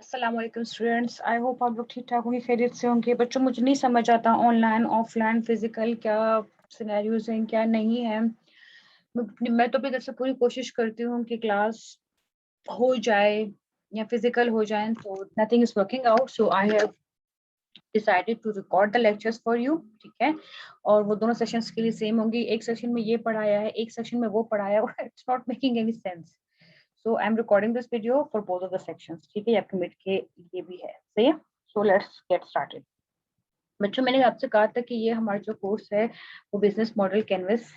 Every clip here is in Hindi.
अस्सलाम वालेकुम स्टूडेंट्स। आई होप आप लोग ठीक ठाक होंगे, खैरियत से होंगे। बच्चों, मुझे नहीं समझ आता ऑनलाइन ऑफलाइन फिजिकल क्या सिनेरियोज हैं क्या नहीं है। मैं तो अपनी तरफ से पूरी कोशिश करती हूँ कि क्लास हो जाए या फिजिकल हो जाए, तो nothing is working out, so I have decided to record the lectures for you. ठीक है, और वो दोनों सेशंस के लिए सेम होंगी। एक सेशन में ये पढ़ाया है, एक सेशन में वो पढ़ाया है। It's not making any sense, so I'm recording this video for both of the sections। ठीक है, आपके मिड के लिए भी है, सही है। So let's get started। बच्चों, मैंने आपसे कहा था कि ये हमारा जो कोर्स है वो बिजनेस मॉडल कैनवस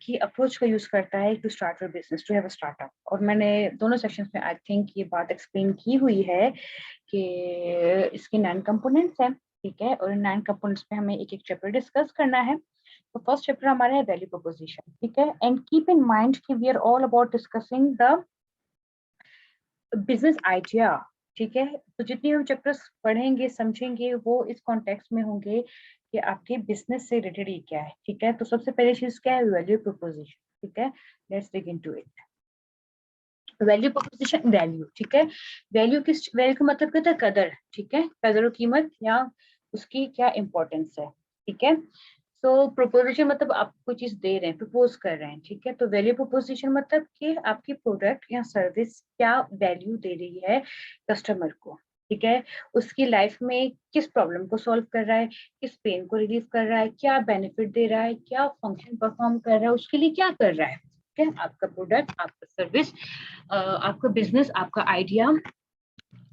की अप्रोच का यूज करता है to start your business, to have a startup. और मैंने दोनों सेक्शंस में आई थिंक ये बात एक्सप्लेन की हुई है कि इसके 9 कंपोनेंट्स हैं। ठीक है, और इन 9 कंपोनेंट्स में हमें एक एक चैप्टर डिस्कस करना है। तो फर्स्ट चैप्टर हमारा है वैल्यू प्रोपोजिशन। ठीक है, एंड कीप इन माइंड कि we are all about discussing the business idea. ठीक है, तो जितनी हम चैप्टर्स पढ़ेंगे समझेंगे वो इस कॉन्टेक्स्ट में होंगे कि आपके बिजनेस से रिलेटेड ये क्या है। ठीक है, तो सबसे पहले चीज क्या है, वैल्यू प्रोपोजिशन। ठीक है, let's dig into it. Value proposition, value. ठीक है, वैल्यू का मतलब क्या है, कदर। ठीक है, कदर और कीमत या उसकी क्या इंपॉर्टेंस है। ठीक है, तो प्रोपोजिशन मतलब आप कोई चीज दे रहे हैं, प्रपोज कर रहे हैं। ठीक है, तो वैल्यू प्रोपोजिशन मतलब कि आपकी प्रोडक्ट या सर्विस क्या वैल्यू दे रही है कस्टमर को। ठीक है, उसकी लाइफ में किस प्रॉब्लम को सॉल्व कर रहा है, किस पेन को रिलीव कर रहा है, क्या बेनिफिट दे रहा है, क्या फंक्शन परफॉर्म कर रहा है, उसके लिए क्या कर रहा है। ठीक है, आपका प्रोडक्ट, आपका सर्विस, आपका बिजनेस, आपका आइडिया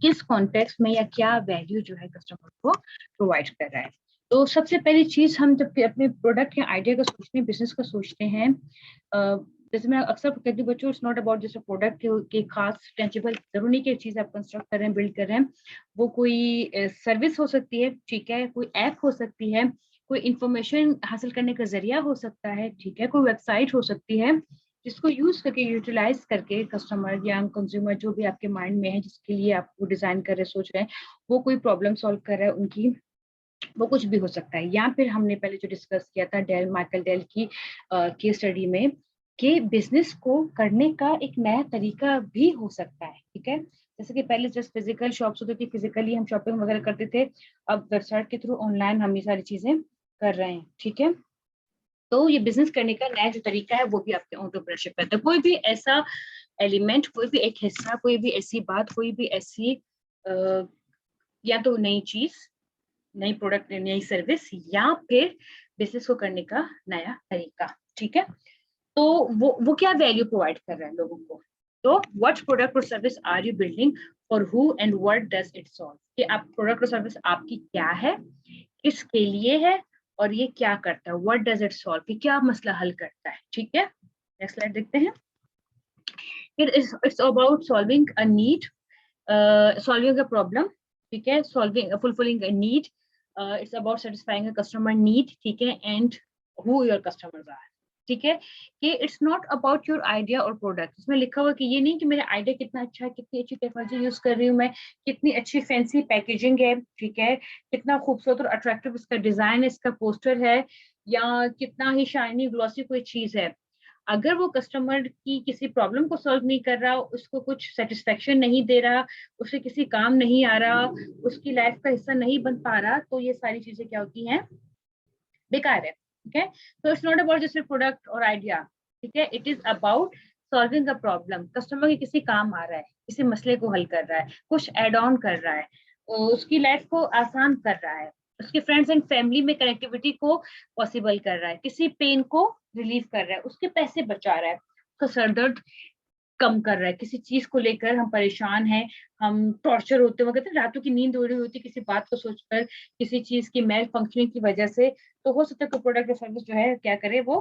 किस कॉन्टेक्स्ट में या क्या वैल्यू जो है कस्टमर को प्रोवाइड कर रहा है। तो सबसे पहली चीज, हम जब अपने प्रोडक्ट या आइडिया का सोचते हैं, बिजनेस का सोचते हैं, जैसे मैं अक्सर कहती हूँ बच्चों, इट्स नॉट अबाउट जैसे प्रोडक्ट के खास टेंजिबल, जरूरी नहीं कि चीज आप कंस्ट्रक्ट कर रहे हैं, बिल्ड कर रहे हैं। वो कोई सर्विस हो सकती है, ठीक है, कोई ऐप हो सकती है, कोई इंफॉर्मेशन हासिल करने का जरिया हो सकता है, ठीक है, कोई वेबसाइट हो सकती है, जिसको यूज करके, यूटिलाइज करके कस्टमर या कंज्यूमर जो भी आपके माइंड में है, जिसके लिए आप वो डिजाइन कर रहे हैं, सोच रहे हैं, वो कोई प्रॉब्लम सॉल्व कर रहा है उनकी, वो कुछ भी हो सकता है। या फिर हमने पहले जो डिस्कस किया था माइकल डेल की केस स्टडी में, कि बिजनेस को करने का एक नया तरीका भी हो सकता है। ठीक है, जैसे कि पहले जस्ट फिजिकल शॉप्स होती थी, फिजिकली हम शॉपिंग वगैरह करते थे, अब वेबसाइट के थ्रू ऑनलाइन हम ये सारी चीजें कर रहे हैं। ठीक है, तो ये बिजनेस करने का नया जो तरीका है वो भी आपके एंटरप्रेन्योरशिप करता है। कोई भी ऐसा एलिमेंट, कोई भी एक हिस्सा, कोई भी ऐसी बात, कोई भी ऐसी या तो नई चीज, नई प्रोडक्ट, नई सर्विस, या फिर बिजनेस को करने का नया तरीका। ठीक है, तो वो क्या वैल्यू प्रोवाइड कर रहा है लोगों को। तो व्हाट प्रोडक्ट और service are you building, for who and what does it solve. कि आप प्रोडक्ट और सर्विस आपकी क्या है, किसके लिए है, और ये क्या करता है, व्हाट डज इट सॉल्व, कि क्या मसला हल करता है। ठीक है, नेक्स्ट स्लाइड देखते हैं। It's about solving a need, solving a problem. ठीक है, solving, fulfilling a need, it's about satisfying a customer need. ठीक है, and who your customers are. ठीक है, कि it's not about your idea और प्रोडक्ट। इसमें लिखा हुआ कि ये नहीं कि मेरा आइडिया कितना अच्छा है, कितनी अच्छी टेक्नोलॉजी यूज कर रही हूँ मैं, कितनी अच्छी फैंसी पैकेजिंग है, ठीक है, कितना खूबसूरत और अट्रैक्टिव इसका डिजाइन, इसका पोस्टर है, या कितना ही शाइनी ग्लॉसी कोई चीज है। अगर वो कस्टमर की किसी प्रॉब्लम को सॉल्व नहीं कर रहा, उसको कुछ सेटिस्फेक्शन नहीं दे रहा, उसे किसी काम नहीं आ रहा, उसकी लाइफ का हिस्सा नहीं बन पा रहा, तो ये सारी चीजें क्या होती हैं, बेकार है। ठीक है, तो it's not about just product और आइडिया। ठीक है, it is about solving a problem. Customer के किसी काम आ रहा है, किसी मसले को हल कर रहा है, कुछ एड ऑन कर रहा है, उसकी लाइफ को आसान कर रहा है, उसके फ्रेंड्स एंड फैमिली में कनेक्टिविटी को पॉसिबल कर रहा है, किसी पेन को रिलीव कर रहा है, उसके पैसे बचा रहा है, उसका सरदर्द कम कर रहा है, किसी चीज को लेकर हम परेशान हैं, हम टॉर्चर होते हैं, कहते हैं रातों की नींद उड़ी होती है किसी बात को सोचकर, किसी चीज की मेल फंक्शनिंग की वजह से। तो हो सकता है कोई प्रोडक्ट या सर्विस जो है क्या करे, वो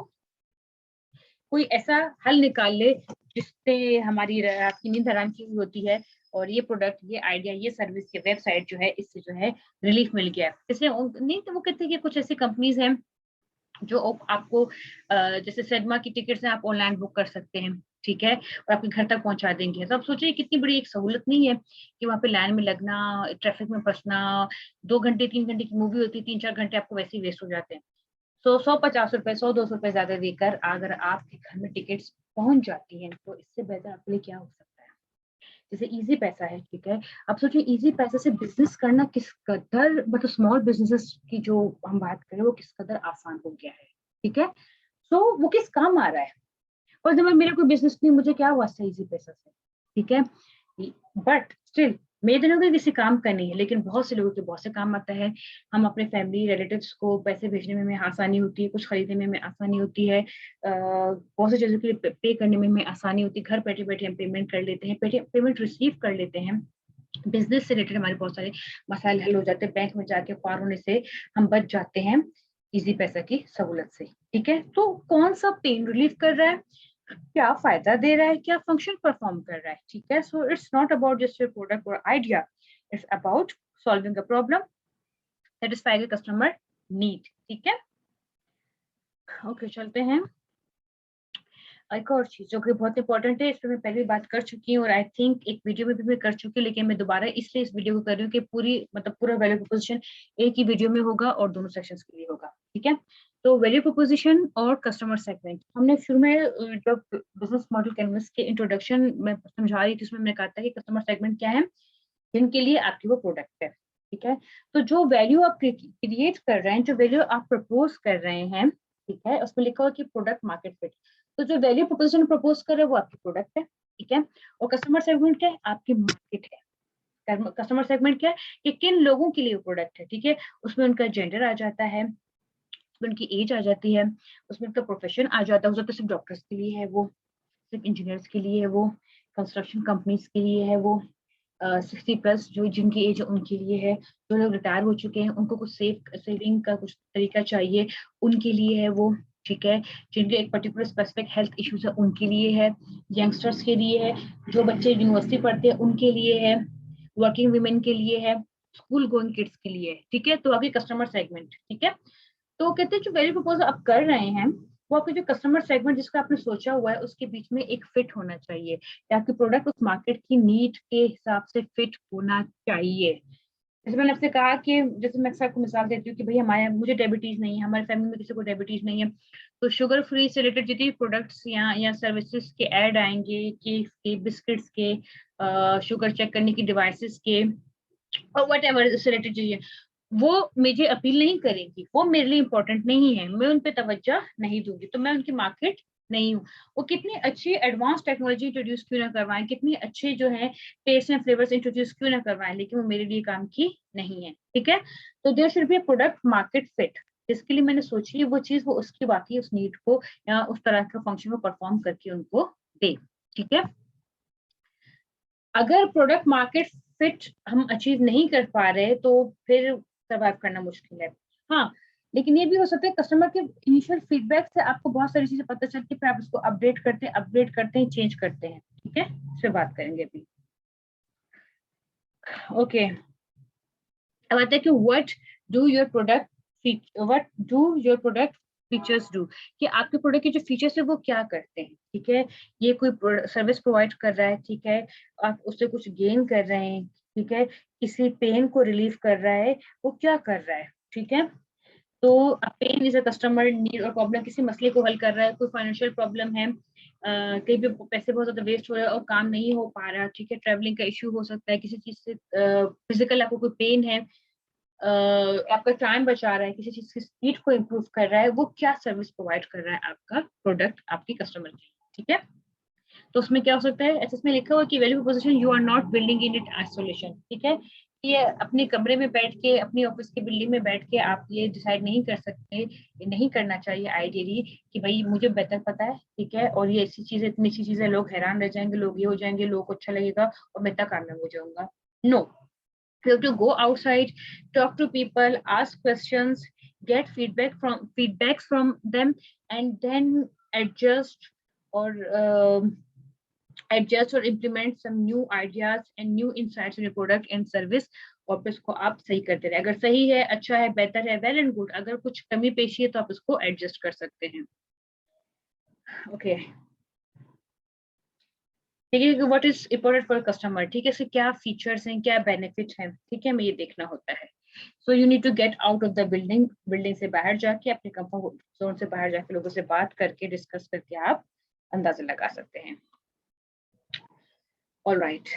कोई ऐसा हल निकाल ले जिससे हमारी रात की नींद हराम की हुई होती है, और ये प्रोडक्ट, ये आइडिया, ये सर्विस, ये वेबसाइट जो है, इससे जो है रिलीफ मिल गया। जैसे नहीं, तो वो कहते हैं कि कुछ ऐसी कंपनीज हैं जो आपको जैसे सिनेमा की टिकट्स हैं, आप ऑनलाइन बुक कर सकते हैं। ठीक है, और आपके घर तक पहुंचा देंगे। तो आप सोचिए कितनी बड़ी एक सहूलत नहीं है कि वहां पे लाइन में लगना, ट्रैफिक में फंसना, 2 घंटे 3 घंटे की मूवी होती है, 3-4 घंटे आपको वैसे ही वेस्ट हो जाते हैं। 150 रुपए, 100-200 रुपए ज्यादा देकर अगर आपके घर में टिकट्स पहुंच जाती हैं, तो इससे बेहतर आपके लिए क्या हो सकता है। जैसे इजी पैसा है, ठीक है। अब सोचिए इजी पैसे से बिजनेस करना किस कदर, मतलब स्मॉल बिजनेसेस की जो हम बात करें वो किस कदर आसान हो गया है, ठीक है। सो वो किस काम आ रहा है। और जब मेरा कोई बिजनेस नहीं, मुझे क्या वास्ता इजी पैसा से, ठीक है। बट स्टिल मेरे दिनों में किसी काम का नहीं है, लेकिन बहुत से लोगों के बहुत से काम आता है। हम अपने फैमिली रिलेटिव्स को पैसे भेजने में हमें आसानी होती है, कुछ खरीदने में हमें आसानी होती है, बहुत सी चीजों के लिए पे करने में हमें आसानी होती है, घर बैठे बैठे हम पेमेंट कर लेते हैं, पेमेंट रिसीव कर लेते हैं। बिजनेस से रिलेटेड हमारे बहुत सारे मसाइल हल हो जाते हैं, बैंक में जाके पार होने से हम बच जाते हैं इजी पैसा की सहूलत से, ठीक है। तो कौन सा पेन रिलीफ कर रहा है, क्या फायदा दे रहा है, क्या फंक्शन परफॉर्म कर रहा है, ठीक है। So it's not about just your product और idea, it's about solving a problem, satisfying the customer need, ठीक है। ओके चलते हैं। एक और चीज जो कि बहुत इंपॉर्टेंट है, इस पर मैं पहले बात कर चुकी हूँ और आई थिंक एक वीडियो में भी मैं कर चुकी हूँ, लेकिन मैं दोबारा इसलिए इस वीडियो को कर रही हूँ कि पूरी मतलब पूरा वैल्यू प्रोपोजिशन एक ही वीडियो में होगा और दोनों सेक्शंस के लिए होगा, ठीक है। तो वैल्यू प्रोपोजिशन और कस्टमर सेगमेंट हमने शुरू में जब बिजनेस मॉडल कैनवस के इंट्रोडक्शन में समझा रही थी, उसमें मैंने कहा था कि कस्टमर सेगमेंट क्या है, जिनके लिए आपकी वो प्रोडक्ट है, ठीक है। तो जो वैल्यू आप क्रिएट कर रहे हैं, जो वैल्यू आप प्रपोज कर रहे हैं, ठीक है, उसमें लिखा हुआ कि प्रोडक्ट मार्केट फिट। तो जो वैल्यू प्रोपोजिशन प्रपोज कर रहे हैं वो आपकी प्रोडक्ट है, ठीक है। और कस्टमर सेगमेंट क्या है, आपकी मार्केट है। कस्टमर सेगमेंट क्या है कि किन लोगों के लिए वो प्रोडक्ट है, ठीक है। उसमें उनका जेंडर आ जाता है, उसमें उनकी एज आ जाती है, उसमें उनका प्रोफेशन आ जाता है, हो सकता है सिर्फ डॉक्टर्स के लिए है वो, सिर्फ इंजीनियर्स के लिए है वो, कंस्ट्रक्शन कंपनीज के लिए है वो, 60+ जो जिनकी एज है उनके लिए है, जो लोग रिटायर हो चुके हैं उनको कुछ सेविंग का कुछ तरीका चाहिए उनके लिए है वो, ठीक है। जिनके एक पर्टिकुलर स्पेसिफिक हेल्थ इश्यूज है उनके लिए है, यंगस्टर्स के लिए है, जो बच्चे यूनिवर्सिटी पढ़ते हैं उनके लिए है, वर्किंग वुमेन के लिए है, स्कूल गोइंग किड्स के लिए है, ठीक है। तो आगे कस्टमर सेगमेंट, ठीक है। तो कहते हैं जो वैल्यू प्रपोजल आप कर रहे हैं वो आपके जो कस्टमर सेगमेंट जिसका आपने सोचा हुआ है उसके बीच में एक फिट होना चाहिए, या आपकी प्रोडक्ट उस मार्केट की नीड के हिसाब से फिट होना चाहिए। जैसे मैंने आपसे कहा कि जैसे मैं अक्सर आपको मिसाल देती हूँ कि भाई हमारे मुझे डायबिटीज नहीं है, हमारे फैमिली में किसी को डायबिटीज नहीं है, तो शुगर फ्री से रिलेटेड जितनी प्रोडक्ट्स या सर्विसेज के ऐड आएंगे, केक्स के, बिस्किट्स के, शुगर चेक करने की डिवाइसेस के, और वट एवर इससे रिलेटेड चाहिए, वो मुझे अपील नहीं करेंगी, वो मेरे लिए इंपॉर्टेंट नहीं है, मैं उन पे तवज्जो नहीं दूंगी, तो मैं उनकी मार्केट नहीं हूँ। वो कितनी अच्छी एडवांस टेक्नोलॉजी इंट्रोड्यूस क्यों ना करवाएं, कितनी अच्छे जो है टेस्ट एंड फ्लेवर्स इंट्रोड्यूस क्यों ना करवाएं, लेकिन वो मेरे लिए काम की नहीं है, ठीक है। तो there should be a product market fit, जिसके लिए मैंने सोची है वो चीज वो उसकी बाकी उस नीड को या उस तरह का फंक्शन को परफॉर्म करके उनको दे, ठीक है। अगर प्रोडक्ट मार्केट फिट हम अचीव नहीं कर पा रहे तो फिर सर्वाइव करना मुश्किल है। हाँ, लेकिन ये भी हो सकता है कस्टमर के इनिशियल फीडबैक से आपको बहुत सारी चीजें पता चलती है, फिर आप उसको अपडेट करते हैं, चेंज करते हैं, ठीक है। इस पे बात करेंगे अभी। ओके, अब आता है कि what do your product features do, कि आपके प्रोडक्ट के जो फीचर्स है वो क्या करते हैं, ठीक है। ये कोई सर्विस प्रोवाइड कर रहा है, ठीक है, आप उससे कुछ गेन कर रहे हैं, ठीक है, किसी पेन को रिलीव कर रहा है, वो क्या कर रहा है, ठीक है। तो pain is a customer need और प्रॉब्लम, किसी मसले को हल कर रहा है, कोई फाइनेंशियल प्रॉब्लम है, कहीं पे पैसे बहुत ज्यादा वेस्ट हो रहे हैं और काम नहीं हो पा रहा, ठीक है, ट्रैवलिंग का इश्यू हो सकता है, किसी चीज से फिजिकल आपको कोई पेन है, आपका टाइम बचा रहा है, किसी चीज की स्पीड को इम्प्रूव कर रहा है, वो क्या सर्विस प्रोवाइड कर रहा है आपका प्रोडक्ट आपकी कस्टमर की, ठीक है। तो उसमें क्या हो सकता है, ऐसे इसमें लिखा हुआ कि value proposition you are not building in it isolation, ठीक है। ये अपने कमरे में बैठ के, अपनी ऑफिस की बिल्डिंग में बैठ के आप ये डिसाइड नहीं कर सकते, ये नहीं करना चाहिए आइडियली कि भाई मुझे बेहतर पता है, ठीक है, और ये ऐसी चीजें, इतनी अच्छी चीजें, लोग हैरान रह जाएंगे, लोग ये हो जाएंगे, लोगों को अच्छा लगेगा और मैं इतना कामयाब हो जाऊंगा। No, you have to go outside, talk to people, ask questions, get feedbacks from them, and then adjust or adjust or implement some new ideas and new insights in your product and service, और फिर इसको आप सही करते रहे, अगर सही है, अच्छा है, बेहतर है, वेल एंड गुड, अगर कुछ कमी पेशी है तो आप इसको एडजस्ट कर सकते हैं। ओके, ठीक है, what is important for customer, ठीक है, इसके क्या फीचर्स हैं, क्या बेनिफिट हैं, ठीक है, हमें ये देखना होता है। So you need to get out of the building से बाहर जाके, अपने कंफर्ट जोन से बाहर जाके लोगों से बात करके, डिस्कस करके आप अंदाजा लगा सकते हैं। ऑल राइट,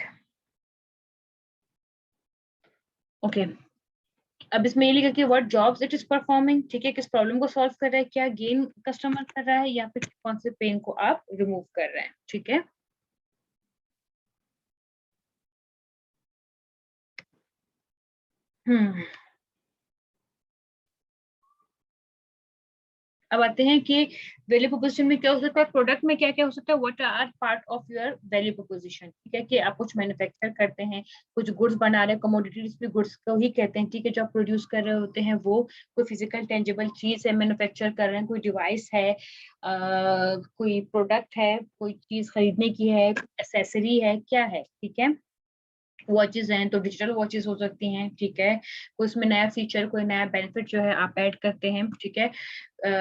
ओके अब इसमें ये लिखा कि what jobs it is performing, ठीक है, किस प्रॉब्लम को सॉल्व कर रहा है, क्या गेन कस्टमर कर रहा है या फिर कौन से पेन को आप रिमूव कर रहे हैं, ठीक है। हम्म अब आते हैं कि वैल्यू प्रोपोजिशन में क्या हो सकता है, प्रोडक्ट में क्या क्या हो सकता है, what are part of your value proposition, ठीक है, कि आप कुछ मैन्युफैक्चर करते हैं, कुछ गुड्स बना रहे हैं, कमोडिटीज भी गुड्स को ही कहते हैं, ठीक है, जो आप प्रोड्यूस कर रहे होते हैं वो कोई फिजिकल टेंजिबल चीज है, मैन्युफैक्चर कर रहे हैं, कोई डिवाइस है, कोई प्रोडक्ट है, कोई चीज खरीदने की है, एसेसरी है, क्या है, ठीक है। वॉचेज हैं तो डिजिटल वॉचेज हो सकती हैं, ठीक है, कोई उसमें नया फीचर, कोई नया बेनिफिट जो है आप ऐड करते हैं, ठीक है।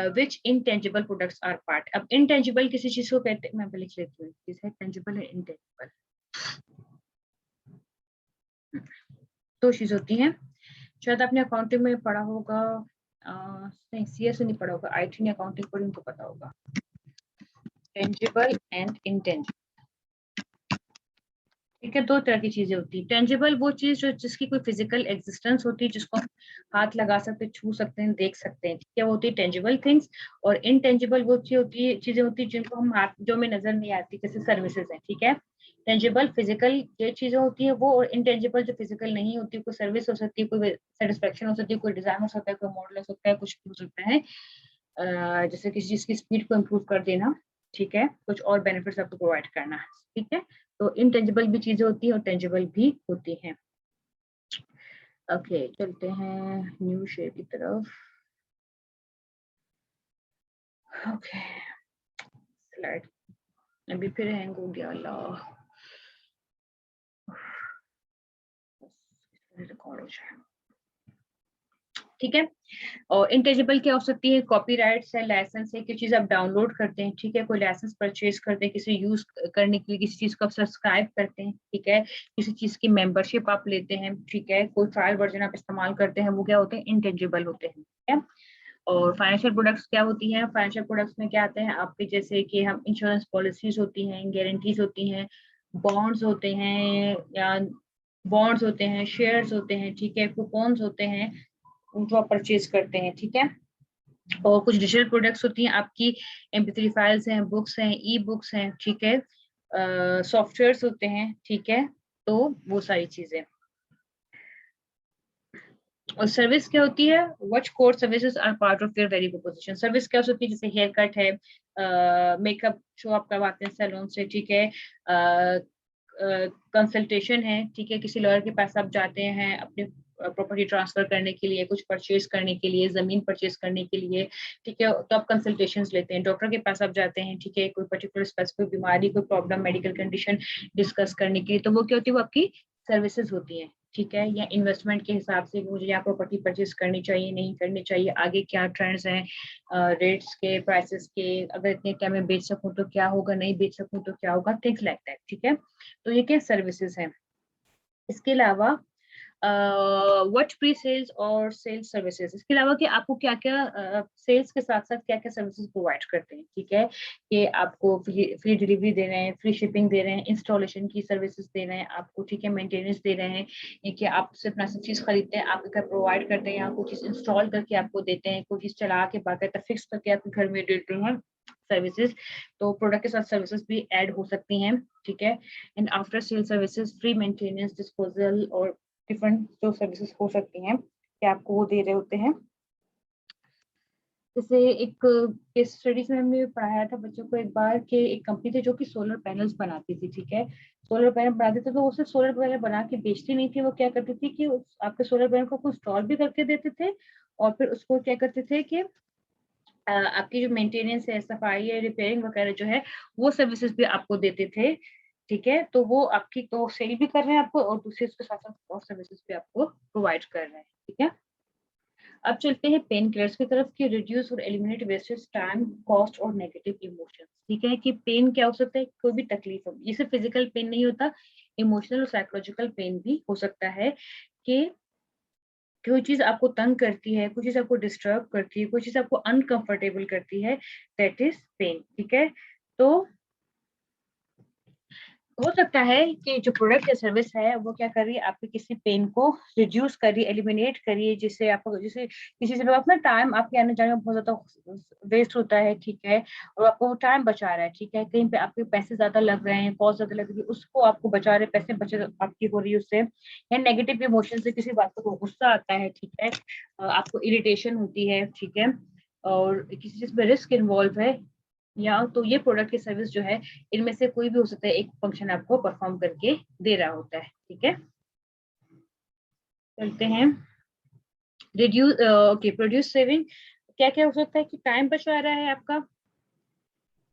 विच इनटेंजिबल प्रोडक्ट्स आर पार्ट, अब इनटेंजिबल किसी चीज को कहते हैं, मैं पहले लिख लेती हूँ चीज है, टेंजिबल है इनटेंजिबल, दो चीज होती हैं, शायद आपने अकाउंटिंग में पढ़ा होगा, नहीं सीएस से नहीं पढ़ा होगा, आईटी ने अकाउंटिंग पढ़ी उनको पता होगा, टेंजिबल एंड इनटेंजिबल, ठीक है, दो तरह की चीजें होती है, टेंजिबल वो चीज जो जिसकी कोई फिजिकल एग्जिस्टेंस होती है, जिसको हम हाथ लगा सकते हैं, छू सकते हैं, देख सकते हैं, ठीक है, वो होती है टेंजिबल थिंग्स। और इनटेंजिबल वो चीज होती है, चीजें होती है जिनको हम हाथ जो में नजर नहीं आती, जैसे सर्विसेज है, ठीक है। टेंजिबल फिजिकल जो चीजें होती है वो, और इनटेंजिबल जो फिजिकल नहीं होती, कोई सर्विस हो सकती है, कोई सेटिस्फेक्शन हो सकती है, कोई डिजाइन हो सकता है, कोई मॉडल हो सकता है, कुछ भी हो सकता है, जैसे किसी चीज की स्पीड को इम्प्रूव कर देना, ठीक है, कुछ और बेनिफिट्स आपको प्रोवाइड करना, ठीक है। तो इनटेंजिबल भी चीजें होती हैं और टेंजिबल भी होती हैं। ओके चलते हैं न्यू शेप की तरफ। ओके स्लाइड अभी फिर हैंग हो गया, अल्लाह, रिकॉर्ड हो जाए, ठीक है। और इंटेजिबल क्या हो सकती है, कॉपीराइट्स है, लाइसेंस है, किसी चीज आप डाउनलोड करते हैं, ठीक है, कोई लाइसेंस परचेज करते हैं किसी यूज करने के लिए, किसी चीज को आप सब्सक्राइब करते हैं, ठीक है, किसी चीज की मेंबरशिप आप लेते हैं, ठीक है, कोई ट्रायल वर्जन आप इस्तेमाल करते हैं, वो क्या होते हैं, इंटेंजिबल होते हैं, ठीक है। और फाइनेंशियल प्रोडक्ट्स क्या होती हैं, फाइनेंशियल प्रोडक्ट्स में क्या आते हैं आपके, जैसे कि हम इंश्योरेंस पॉलिसीज होती हैं, गारंटीज होती हैं, बॉन्ड्स होते हैं, या बॉन्ड्स होते हैं, शेयर्स होते हैं, ठीक है, कूपन्स होते हैं, उनको आप परचेज करते हैं, ठीक है। और कुछ डिजिटल प्रोडक्ट्स होती हैं आपकी, MP3 फाइल्स हैं, बुक्स हैं, ई बुक्स हैं, ठीक है, सॉफ्टवेयर्स होते हैं, ठीक है, तो वो सारी चीजें। और सर्विस क्या होती है, what core services are part of your value proposition, service क्या हो सकती है, जैसे हेयर कट है, मेकअप जो आप करवाते हैं सैलून से, ठीक है, कंसल्टेशन है, ठीक है, किसी लॉयर के पास आप जाते हैं अपने प्रॉपर्टी ट्रांसफर करने के लिए, कुछ परचेज करने के लिए, जमीन परचेज करने के लिए, ठीक है, तो आप कंसल्टेशंस लेते हैं, डॉक्टर के पास आप जाते हैं, ठीक है, कोई पर्टिकुलर स्पेसिफिक बीमारी, कोई प्रॉब्लम, मेडिकल कंडीशन डिस्कस करने के लिए, तो वो क्या होती है, वो आपकी सर्विसेज होती हैं, ठीक है, या इन्वेस्टमेंट के हिसाब से मुझे यहाँ प्रॉपर्टी परचेज करनी चाहिए, नहीं करनी चाहिए, आगे क्या ट्रेंड्स हैं, रेट्स के, प्राइसेस के, अगर इतने टाइम में बेच सकूं तो क्या होगा, नहीं बेच सकूं तो क्या होगा, थिंग्स लाइक दैट, ठीक है। तो ये क्या सर्विसेज हैं। इसके अलावा व्हाट प्री सेल्स और सेल्स सर्विसेज, इसके अलावा कि आपको क्या क्या सेल्स के साथ साथ क्या क्या सर्विसेज प्रोवाइड करते हैं, ठीक है, कि आपको फ्री डिलीवरी दे रहे हैं, फ्री शिपिंग दे रहे हैं, इंस्टॉलेशन की सर्विसेज दे रहे हैं आपको, ठीक है, मेंटेनेंस दे रहे हैं, ये कि आप सिर्फ ना सिर्फ चीज खरीदते हैं, आपके घर प्रोवाइड करते हैं, यहाँ कोई चीज इंस्टॉल करके आपको देते हैं, कोई चीज चला के बाकायदा फिक्स करके आपके घर में देते हैं सर्विसेज, तो प्रोडक्ट के साथ सर्विसेज भी ऐड हो सकती हैं, ठीक है। And after sale services, free maintenance, disposal और डिफरेंट जो सर्विसेज हो सकती हैं कि आपको वो दे रहे होते हैं। जैसे एक केस स्टडीज में हमने पढ़ाया था बच्चों को एक बार कि एक कंपनी थी जो कि सोलर पैनल्स बनाती थी, ठीक है, सोलर पैनल बनाते थे, तो वो सिर्फ सोलर पैनल बना के बेचती नहीं थी, वो क्या करती थी कि आपके सोलर पैनल को इंस्टॉल भी करके देते थे, और फिर उसको क्या करते थे कि आपकी जो मेंटेनेंस है, सफाई है, रिपेयरिंग वगैरह जो है, वो सर्विसेज भी आपको देते थे, ठीक है, तो वो आपकी तो सेल भी कर रहे हैं आपको, और दूसरे उसके साथ साथ और सर्विसेज भी आपको प्रोवाइड कर रहे हैं, ठीक है। अब चलते हैं पेन किलर्स की तरफ, कि रिड्यूस और एलिमिनेट वेस्टेज टाइम, कॉस्ट और नेगेटिव इमोशंस, ठीक है, कि पेन क्या हो सकता है, कोई भी तकलीफ हो, ये सिर्फ फिजिकल पेन नहीं होता, इमोशनल और साइकोलॉजिकल पेन भी हो सकता है, कि कोई चीज आपको तंग करती है, कोई चीज आपको डिस्टर्ब करती है, कोई चीज आपको अनकंफर्टेबल करती है, दैट इज पेन, ठीक है। तो हो सकता है कि जो प्रोडक्ट या सर्विस है वो क्या कर रही है, आपके किसी पेन को रिड्यूस कर रही है, एलिमिनेट कर रही है, जिससे आपको, जैसे किसी से अपना टाइम आपके आने जाने में बहुत ज्यादा वेस्ट होता है, ठीक है, और आपको वो टाइम बचा रहा है, ठीक है, कहीं पे आपके पैसे ज्यादा लग रहे हैं, कॉस्ट ज्यादा लग रही है, उसको आपको बचा रहे, पैसे बचे आपकी हो रही है उससे, या नेगेटिव इमोशन से किसी बात को गुस्सा आता है, ठीक है, आपको इरिटेशन होती है, ठीक है, और किसी चीज में रिस्क इन्वॉल्व है, या तो ये प्रोडक्ट की सर्विस जो है, इनमें से कोई भी हो सकता है, एक फंक्शन आपको परफॉर्म करके दे रहा होता है, ठीक है। चलते हैं, रिड्यूस, ओके, प्रोड्यूस सेविंग, क्या क्या हो सकता है कि टाइम बचा रहा है आपका,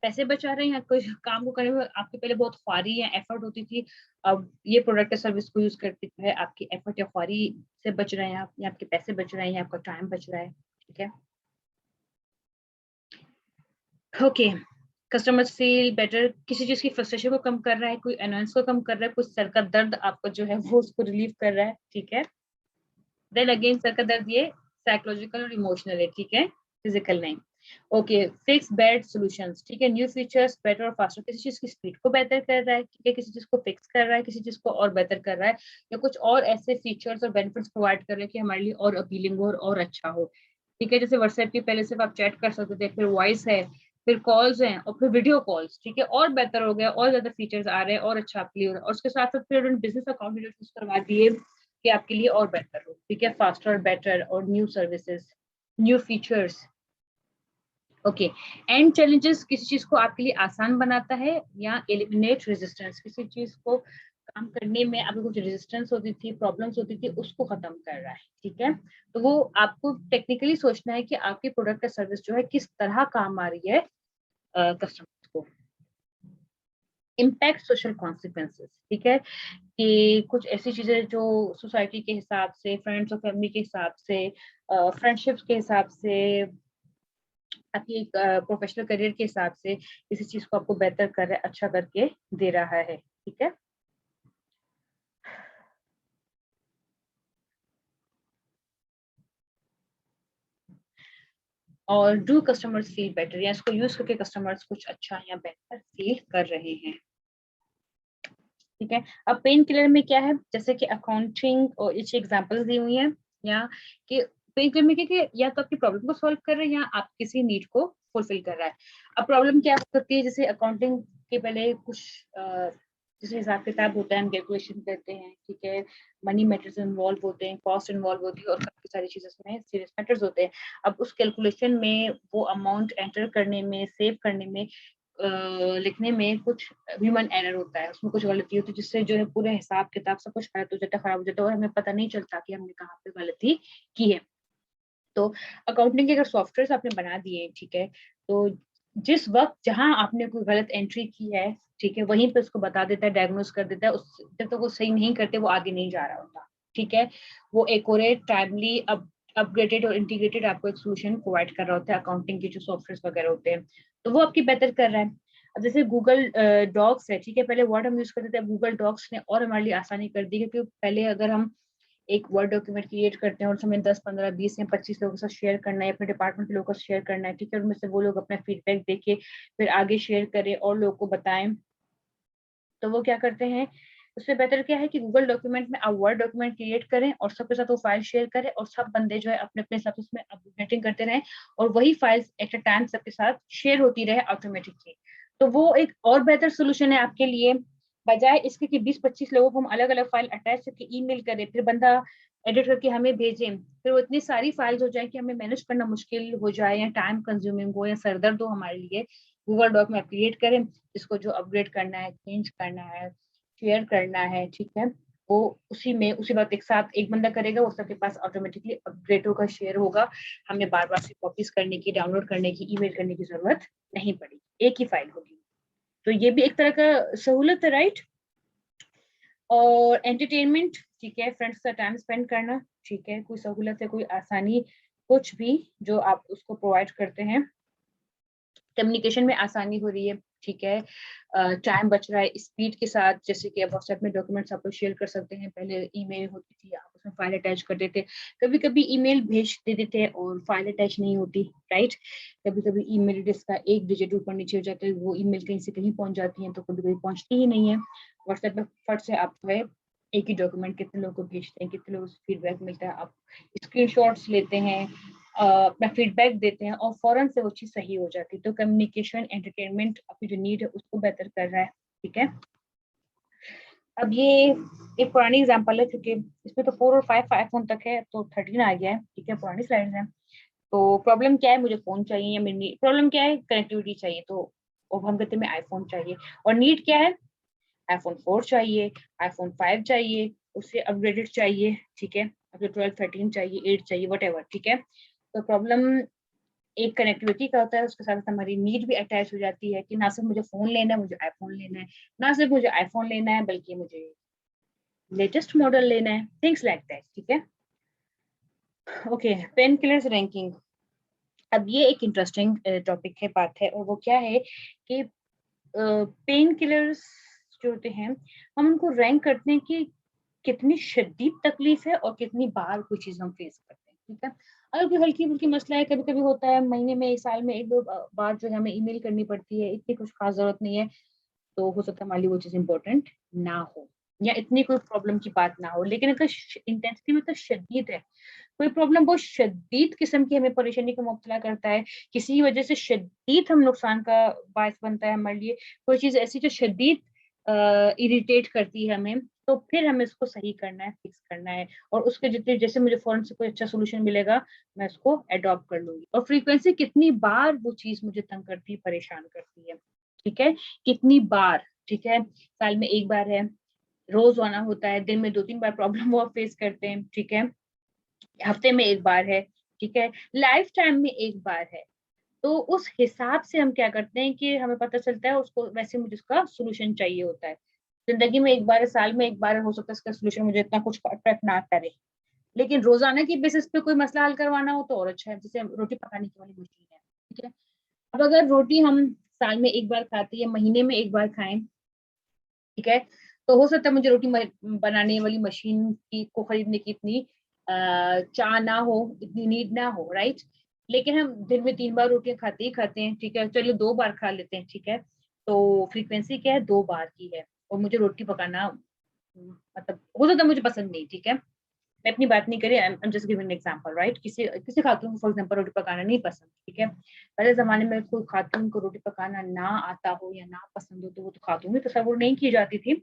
पैसे बचा रहे हैं, कोई काम को करने में आपके पहले बहुत ख्वारी या एफर्ट होती थी, अब ये प्रोडक्ट या सर्विस को यूज करते है आपकी एफर्ट या ख्वारी से बच रहे हैं आप, या आपके पैसे बच रहे हैं, या आपका टाइम बच रहा है, ठीक है। ओके, कस्टमर्स फील बेटर, किसी चीज की फ्रस्ट्रेशन को कम कर रहा है, कोई अनोयंस को कम कर रहा है, कुछ सर का दर्द आपका जो है वो उसको रिलीव कर रहा है, ठीक है। देन अगेन सर का दर्द ये साइकोलॉजिकल और इमोशनल है, ठीक है, फिजिकल नहीं। ओके, फिक्स बेड सॉल्यूशंस, ठीक है, न्यू फीचर्स बेटर और फास्टर, किसी चीज की स्पीड को बेहतर कर रहा है, ठीक है, किसी चीज को फिक्स कर रहा है, किसी चीज को और बेहतर कर रहा है, या कुछ और ऐसे फीचर्स और बेनिफिट्स प्रोवाइड कर रहे हैं कि हमारे लिए और अपीलिंग हो और अच्छा हो, ठीक है। जैसे व्हाट्सएप की पहले सिर्फ आप चैट कर सकते थे, फिर वॉइस है, फिर कॉल्स हैं, और फिर वीडियो कॉल्स, ठीक है, और बेहतर हो गया, और ज्यादा फीचर्स आ रहे हैं, और अच्छा आपके लिए हो रहा है, और उसके साथ साथ फिर उन्होंने बिजनेस अकाउंट चूज करवा दिए कि आपके लिए और बेहतर हो, ठीक है, फास्टर, बेटर, और new services, new features. Okay, and challenges, किसी चीज को आपके लिए आसान बनाता है, या एलिमिनेट रेजिस्टेंस, किसी चीज को काम करने में आपको कुछ रेजिस्टेंस होती थी, प्रॉब्लम्स होती थी, उसको खत्म कर रहा है, ठीक है। तो वो आपको टेक्निकली सोचना है कि आपकी प्रोडक्ट या सर्विस जो है किस तरह काम आ रही है कस्टमर्स को। इम्पैक्ट सोशल कॉन्सिक्वेंसेस, ठीक है, कि कुछ ऐसी चीजें जो सोसाइटी के हिसाब से, फ्रेंड्स और फैमिली के हिसाब से, फ्रेंडशिप्स के हिसाब से, आपकी प्रोफेशनल करियर के हिसाब से किसी चीज को आपको बेहतर कर रहा है, अच्छा करके दे रहा है, ठीक है। और डू कस्टमर्स फील बेटर, या इसको यूज करके कस्टमर्स कुछ अच्छा या बेहतर फील कर रहे हैं, ठीक है। अब पेन किलर में क्या है, जैसे कि अकाउंटिंग और इस एग्जांपल्स दी हुई है, या कि पेन किलर में क्या कि या तो आपकी प्रॉब्लम को सॉल्व कर रहे हैं, या आप किसी नीड को फुलफिल कर रहा है। अब प्रॉब्लम क्या हो सकती है, जैसे अकाउंटिंग के पहले कुछ जैसे हिसाब किताब होता है, हम कैलकुलेशन करते हैं, ठीक है, मनी मैटर्स इन्वॉल्व होते हैं, कॉस्ट इन्वॉल्व होती है, और काफी सारी चीजें इसमें सीरियस मैटर्स होते हैं। अब उस कैलकुलेशन में वो अमाउंट एंटर करने में, सेव करने में, लिखने में कुछ ह्यूमन एरर होता है, उसमें कुछ गलती होती है, जिससे जो है पूरे हिसाब किताब सब कुछ गलत हो जाता है, खराब हो जाता है, और हमें पता नहीं चलता कि हमने कहाँ पे गलती की है। तो अकाउंटिंग के अगर सॉफ्टवेयर आपने बना दिए, ठीक है, तो जिस वक्त जहां आपने कोई गलत एंट्री की है, ठीक है, वहीं पे उसको बता देता है, डायग्नोस कर देता है, उस जब तक वो सही नहीं करते वो आगे नहीं जा रहा होता, ठीक है। वो एक्यूरेट, टाइमली, अपग्रेडेड और इंटीग्रेटेड आपको एक सोल्यूशन प्रोवाइड कर रहा होता है, अकाउंटिंग के जो सॉफ्टवेयर वगैरह होते हैं, तो वो आपकी बेहतर कर रहा है। अब जैसे गूगल डॉक्स है, ठीक है, पहले वर्ड हम यूज करते थे, गूगल डॉक्स ने और हमारे लिए आसानी कर दी, क्योंकि पहले अगर हम एक वर्ड डॉक्यूमेंट क्रिएट करते हैं और हमें 10 15 20 या 25 लोगों के साथ शेयर करना है, अपने डिपार्टमेंट के लोगों के साथ शेयर करना है, ठीक है, उनमें से वो लोग अपना फीडबैक देके फिर आगे शेयर करें और लोगों को बताएं, तो वो क्या करते हैं, उससे बेहतर क्या है कि गूगल डॉक्यूमेंट में आप वर्ड डॉक्यूमेंट क्रिएट करें और सबके साथ वो फाइल शेयर करें, और सब बंदे जो है अपने अपने हिसाब से उसमें अपडेटिंग करते रहें, और वही फाइल्स एट अ टाइम सबके साथ शेयर होती रहे ऑटोमेटिकली। तो वो एक और बेहतर सोल्यूशन है आपके लिए, बजाय इसके कि 20 25 लोगों को हम अलग अलग फाइल अटैच करके ईमेल करें, फिर बंदा एडिट करके हमें भेजें, फिर वो इतनी सारी फाइल्स हो जाए कि हमें मैनेज करना मुश्किल हो जाए, या टाइम कंज्यूमिंग हो, या सरदर्द हो हमारे लिए। गूगल डॉक में क्रिएट करें, इसको जो अपग्रेड करना है, चेंज करना है, शेयर करना है, ठीक है, वो उसी में उसी वक्त एक साथ एक बंदा करेगा, वो सबके पास ऑटोमेटिकली अपग्रेड होगा, शेयर होगा, हमें बार बार से कॉपीज करने की, डाउनलोड करने की, ईमेल करने की जरूरत नहीं पड़ेगी, एक ही फाइल होगी। तो ये भी एक तरह का सहूलत है, राइट। और एंटरटेनमेंट, ठीक है, फ्रेंड्स का टाइम स्पेंड करना, ठीक है, कोई सहूलत है, कोई आसानी, कुछ भी जो आप उसको प्रोवाइड करते हैं, कम्युनिकेशन में आसानी हो रही है, ठीक है, टाइम बच रहा है, स्पीड के साथ, जैसे कि व्हाट्सएप में डॉक्यूमेंट्स आप लोग शेयर कर सकते हैं, पहले ईमेल होती थी, आप उसमें फाइल अटैच कर देते, कभी कभी ईमेल भेज देते थे और फाइल अटैच नहीं होती, राइट, कभी कभी ईमेल एड्रेस का एक डिजिट ऊपर नीचे हो जाता है, वो ईमेल कहीं से कहीं पहुंच जाती है, तो कभी कभी पहुंचती ही नहीं है। व्हाट्सएप पे फट से आप जो है एक ही डॉक्यूमेंट कितने लोगों को भेजते हैं, कितने लोगों से फीडबैक मिलता है, आप स्क्रीनशॉट्स लेते हैं, अपना फीडबैक देते हैं और फौरन से वो चीज़ सही हो जाती है। तो कम्युनिकेशन एंटरटेनमेंट आपकी जो नीड है उसको बेहतर कर रहा है, ठीक है। अब ये एक पुरानी एग्जांपल है क्योंकि इसमें तो 4 और 5 आईफोन तक है, तो 13 आ गया है, ठीक है, पुरानी स्लाइड्स है। तो प्रॉब्लम क्या है, मुझे फोन चाहिए या मेरी प्रॉब्लम क्या है, कनेक्टिविटी चाहिए, तो अब हम कहते हैं आईफोन चाहिए। और नीड क्या है, आईफोन 4 चाहिए, आईफोन 5 चाहिए, उससे अपग्रेडेड चाहिए, ठीक है, अब 12 13 चाहिए, 8 चाहिए, वट ठीक है। तो प्रॉब्लम एक कनेक्टिविटी का होता है, उसके साथ हमारी नीड भी अटैच हो जाती है कि ना सिर्फ मुझे फोन लेना है, मुझे आईफोन लेना है, ना सिर्फ मुझे आईफोन लेना है बल्कि मुझे लेटेस्ट मॉडल लेना है, थिंग्स लाइक दैट, ठीक है। Okay, pain killers ranking. अब ये एक इंटरेस्टिंग टॉपिक है, बात है, और वो क्या है कि पेन किलर्स जो होते हैं हम उनको रैंक करते हैं कि कितनी शदीद तकलीफ है और कितनी बार कोई चीज हम फेस करते हैं, ठीक है। अगर कोई हल्की फुल्की मसला है, कभी कभी होता है, महीने में, एक साल में एक दो बार जो है हमें ईमेल करनी पड़ती है, इतनी कुछ खास जरूरत नहीं है, तो हो सकता है हमारे लिए वो चीज इंपॉर्टेंट ना हो या इतनी कोई प्रॉब्लम की बात ना हो। लेकिन अगर इंटेंसिटी में तो शदीद है, कोई प्रॉब्लम बहुत शदीद किस्म की हमें परेशानी का मुब्तला करता है, किसी वजह से शदीद हम नुकसान का बायस बनता है हमारे लिए, कोई चीज ऐसी जो शदीद इरिटेट करती है हमें, तो फिर हमें इसको सही करना है, फिक्स करना है, और उसके जितने जैसे मुझे फौरन से कोई अच्छा सोल्यूशन मिलेगा मैं उसको अडॉप्ट कर लूंगी। और फ्रीक्वेंसी कितनी बार वो चीज मुझे तंग करती है, परेशान करती है, ठीक है, कितनी बार, ठीक है, साल में एक बार है, रोज आना होता है, दिन में 2-3 बार प्रॉब्लम वो आप फेस करते हैं, ठीक है, हफ्ते में एक बार है, ठीक है, लाइफ टाइम में एक बार है, तो उस हिसाब से हम क्या करते हैं कि हमें पता चलता है उसको वैसे मुझे उसका सोल्यूशन चाहिए होता है। जिंदगी में एक बार है, साल में एक बार है, हो सकता है इसका सोल्यूशन मुझे इतना कुछ अट्रैक्ट ना करे, लेकिन रोजाना की बेसिस पे कोई मसला हल करवाना हो तो और अच्छा है, जैसे रोटी पकाने की वाली मशीन है, ठीक है। अब अगर रोटी हम साल में एक बार खाते हैं, महीने में एक बार खाएं, ठीक है, तो हो सकता है मुझे रोटी बनाने वाली मशीन की को खरीदने की इतनी चाह ना हो, इतनी नीड ना हो, राइट। लेकिन हम दिन में 3 बार रोटियां खाते ही खाते हैं, ठीक है, चलिए 2 बार खा लेते हैं, ठीक है, तो फ्रीक्वेंसी क्या है, 2 बार की है, और मुझे रोटी पकाना मतलब हो सकता है मुझे पसंद नहीं, ठीक है, मैं अपनी बात नहीं करी, I am just giving example, right. किसी किसी खातून को फॉर एग्जांपल रोटी पकाना नहीं पसंद, ठीक है, पहले जमाने में कोई खातून को रोटी पकाना ना आता हो या ना पसंद हो तो वो तो खातून भी तस्वुर नहीं की जाती थी।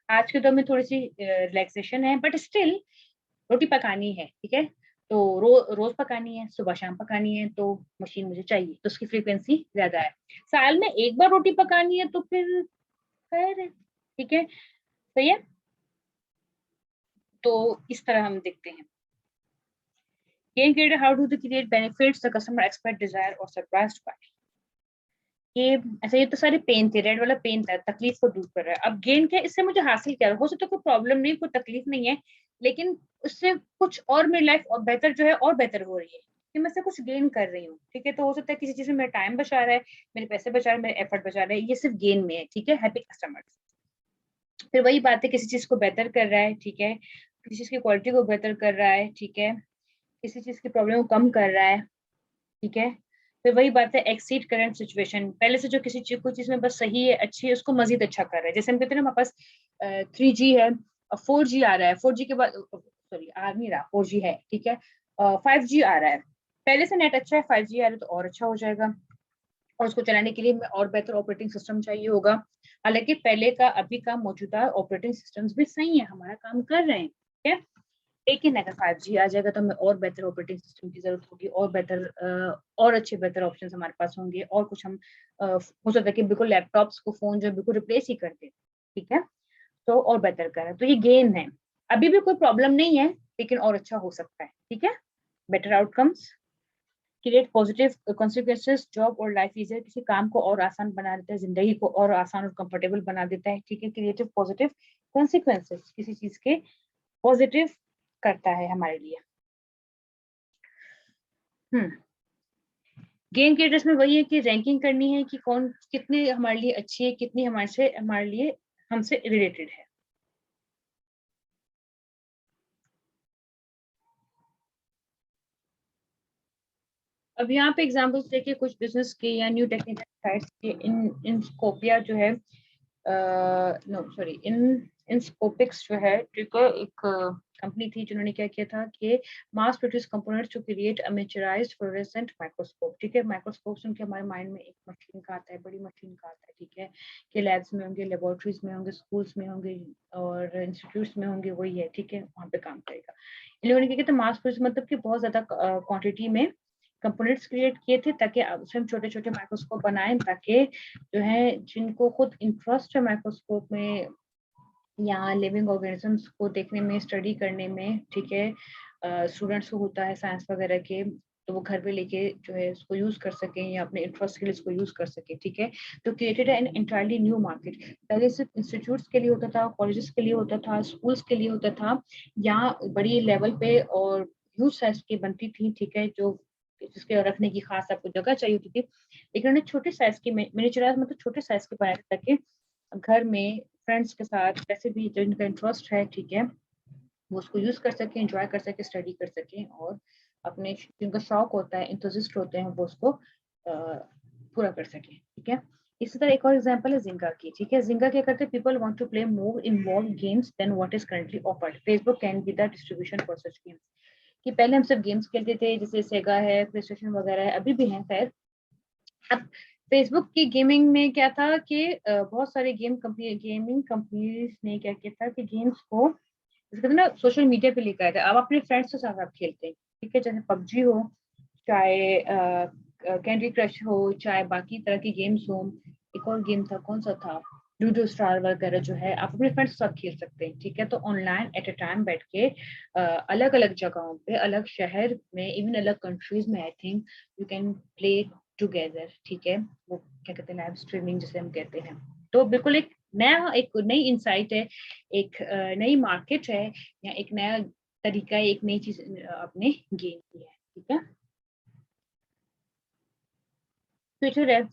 आज के दौर में थोड़ी सी रिलैक्सेशन है, बट स्टिल रोटी पकानी है, ठीक है, तो रोज पकानी है, सुबह शाम पकानी है, तो मशीन मुझे चाहिए, तो उसकी फ्रीक्वेंसी ज्यादा है। साल में एक बार रोटी पकानी है तो फिर खैर है, ठीक है, सही है। तो इस तरह हम देखते हैं gain creator, how do they create benefits the customer expect, desire or surprised by। ये ऐसा, ये तो सारे पेन थे, रेड वाला पेन था, तकलीफ को दूर कर रहा है। अब गेन क्या, इससे मुझे हासिल क्या हो सकता है, कोई प्रॉब्लम नहीं, कोई तकलीफ नहीं है, लेकिन उससे कुछ और मेरी लाइफ और बेहतर जो है और बेहतर हो रही है, कि मैं से कुछ गेन कर रही हूँ, ठीक है। तो हो सकता है किसी चीज में मेरा टाइम बचा रहा है, मेरे पैसे बचा रहा है, मेरे एफर्ट बचा रहा है, ये सिर्फ गेन में है, ठीक है, हैप्पी कस्टमर। फिर वही बात है, किसी चीज को बेहतर कर रहा है, ठीक है, किसी चीज की क्वालिटी को बेहतर कर रहा है, ठीक है, किसी चीज की प्रॉब्लम को कम कर रहा है, ठीक है। फिर वही बात है, एक्सीड करंट सिचुएशन, पहले से जो किसी चीज कोई चीज में बस सही है, अच्छी है, उसको मजीद अच्छा कर रहा है। जैसे हम कहते हैं ना, हमारे पास 3G है और 4G आ रहा है, 4G के बाद सॉरी आ नहीं रहा, 4G है, ठीक है, 5G आ रहा है, पहले से नेट अच्छा है, 5G आ रहा है तो और अच्छा हो जाएगा, और उसको चलाने के लिए हमें और बेहतर ऑपरेटिंग सिस्टम चाहिए होगा। हालांकि पहले का अभी का मौजूदा ऑपरेटिंग सिस्टम्स भी सही है, हमारा काम कर रहे हैं, ठीक है, लेकिन अगर 5G आ जाएगा तो हमें और बेहतर ऑपरेटिंग सिस्टम की जरूरत होगी, और बेहतर और अच्छे बेहतर ऑप्शन हमारे पास होंगे, और कुछ हम हो सकता है कि बिल्कुल लैपटॉप्स को, फोन जो है बिल्कुल रिप्लेस ही कर दे, ठीक है, तो और बेहतर करें, तो ये गेन है। अभी भी कोई प्रॉब्लम नहीं है, लेकिन और अच्छा हो सकता है, ठीक है, better outcomes, create positive consequences, job और लाइफ इजियर, किसी काम को और आसान बना देता है, जिंदगी को और आसान और कंफर्टेबल बना देता है, ठीक है, क्रिएटिव पॉजिटिव कॉन्सिक्वेंसेस, किसी चीज के पॉजिटिव करता है हमारे लिए। हम्म, गेम क्रिएटर्स में वही है कि रैंकिंग करनी है कि कौन कितने हमारे लिए अच्छी है, कितनी हमारे लिए हमसे रिलेटेड है। अब यहाँ पे एग्जांपल्स देखिए कुछ बिजनेस के या न्यू टेक्निकल साइट्स के, इन स्कोपिया जो है नो सॉरी, इन स्कोपिक्स जो है, ठीक है, एक कंपनी थी जिन्होंने क्या किया था कि mass produce components to create a miniaturized fluorescent microscope. ठीक है, माइक्रोस्कोप सुन के हमारे माइंड में एक मशीन का आता है, बड़ी मशीन का आता है, ठीक है, कि लैब्स में होंगे, लेबोरेटरीज में होंगे, स्कूल्स में होंगे और इंस्टीट्यूट्स में होंगे, वही है, ठीक है, वहाँ पे काम करेगा। इन लोगों ने क्या किया था, मास प्रोड्यूस मतलब कि बहुत ज्यादा क्वांटिटी में कंपोनेंट्स क्रिएट किए थे ताकि स्वयं छोटे छोटे माइक्रोस्कोप बनाएं, ताकि जो है जिनको खुद इंटरेस्ट है माइक्रोस्कोप में या लिविंग ऑर्गेनिजम्स को देखने में, स्टडी करने में, ठीक है, स्टूडेंट्स को होता है साइंस वगैरह के, तो वो घर पे लेके जो है इसको यूज कर सकें या अपने इंटरेस्ट के लिए इसको यूज कर सके, ठीक है। तो created an entirely new market. पहले सिर्फ इंस्टीट्यूट्स के लिए होता था, कॉलेजेस के लिए होता था, स्कूल्स के लिए होता था, या बड़ी लेवल पे और ह्यूज साइज की बनती थी, ठीक है, जो जिसके रखने की खास आपको जगह चाहिए होती थी। लेकिन उन्होंने छोटे साइज की मिनिएचराइज मतलब छोटे साइज के बनाए थे, ताकि घर में फ्रेंड्स के साथ वैसे भी जिनका इंटरेस्ट है, ठीक है, वो उसको यूज कर सके, एंजॉय कर सके, स्टडी कर सके, और अपने जिनका शौक होता है, इंटरेस्ट होते हैं, वो उसको पूरा कर सके, ठीक है। इसी तरह एक और एग्जांपल है जिंगा की, ठीक है। जिंगा क्या करते हैं, people want to play more involve games than what is currently offered. Facebook can be the distribution for such games. कि पहले हम सिर्फ गेम्स खेलते थे, जैसे सेगा है, प्ले स्टेशन वगैरह है, अभी भी है खैर। अब फेसबुक की गेमिंग में क्या था कि बहुत सारे गेमिंग कंपनीज ने क्या किया था कि गेम्स को जैसे कहते हैं ना सोशल मीडिया पे लेकर आए थे। अब अपने फ्रेंड्स के साथ आप खेलते हैं, ठीक है, चाहे पबजी हो, चाहे कैंडी क्रश हो, चाहे बाकी तरह की गेम्स हो। एक और गेम था, कौन सा था, लूडो स्टार वगैरह, जो है आप अपने फ्रेंड्स के साथ खेल सकते हैं, ठीक है। तो ऑनलाइन एट अ टाइम बैठ के अलग अलग जगहों पे, अलग शहर में, इवन अलग कंट्रीज में, I think you can play together, ठीक है। वो क्या कहते हैं, लाइव स्ट्रीमिंग जिसे हम कहते हैं। तो बिल्कुल एक नई इंसाइट है, एक नई मार्केट है, या एक नया तरीका है, एक नई चीज आपने गेन की है, ठीक है। ट्विटर है,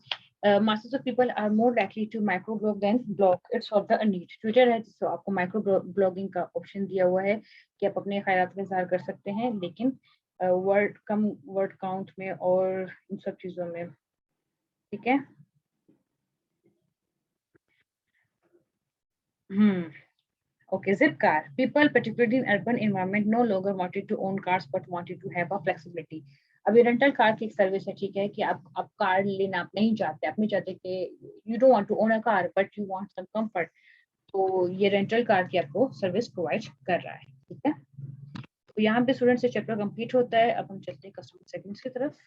masses of people are more likely to microblog than blog. It's of the need. Twitter है जिसको आपको माइक्रो ब्लॉगिंग का ऑप्शन दिया हुआ है कि आप अपने ख्यालात का इजहार कर सकते हैं, लेकिन कम वर्ड काउंट में और इन सब चीजों में, ठीक है। हम्म Okay, Zipcar. People, particularly in urban environment, no longer wanted to own cars but wanted to have a flexibility. अभी रेंटल कार की एक सर्विस है, ठीक है, कि आप कार लेना आप नहीं चाहते, आप नहीं चाहते कि you don't want to own a car but you want some comfort, तो ये रेंटल कार की आपको सर्विस प्रोवाइड कर रहा है, ठीक है। तो यहाँ पे स्टूडेंट से चैप्टर कंप्लीट होता है। अब हम चलते हैं कस्टमर सेगमेंट्स की तरफ।